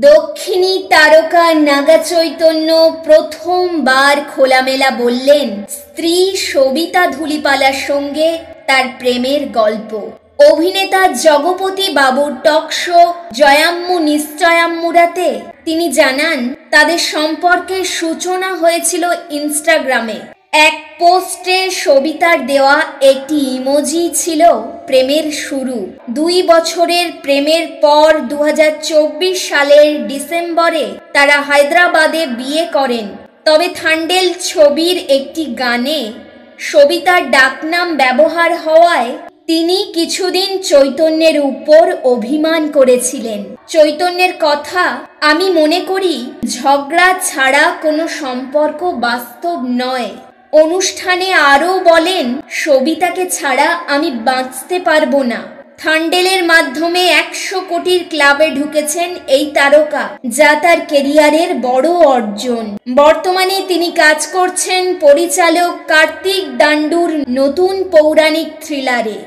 দক্ষিণী তারকা নাগা চৈতন্য প্রথমবার খোলামেলা বললেন স্ত্রী সবিতা ধূলিপালার সঙ্গে তার প্রেমের গল্প। অভিনেতা জগপতি বাবুর টক শো জয়াম্মু নিশ্চয়াম্মুরাতে তিনি জানান তাদের সম্পর্কের সূচনা হয়েছিল ইনস্টাগ্রামে। এক পোস্টে সবিতার দেওয়া একটি ইমোজি ছিল প্রেমের শুরু। 2 বছরের প্রেমের পর 2024 সালের ডিসেম্বরে তারা হায়দ্রাবাদে বিয়ে করেন। তবে থান্ডেল ছবির একটি গানে সবিতার ডাকনাম ব্যবহার হওয়ায় তিনি কিছুদিন চৈতন্যের উপর অভিমান করেছিলেন। চৈতন্যের কথা, আমি মনে করি ঝগড়া ছাড়া কোনো সম্পর্ক বাস্তব নয়। অনুষ্ঠানে আরও বলেন সবিতাকে ছাড়া আমি বাঁচতে পারবো না। থান্ডেলের মাধ্যমে 100 কোটির ক্লাবে ঢুকেছেন এই তারকা, যা তার কেরিয়ারের বড় অর্জন। বর্তমানে তিনি কাজ করছেন পরিচালক কার্তিক দান্ডুর নতুন পৌরাণিক থ্রিলারে।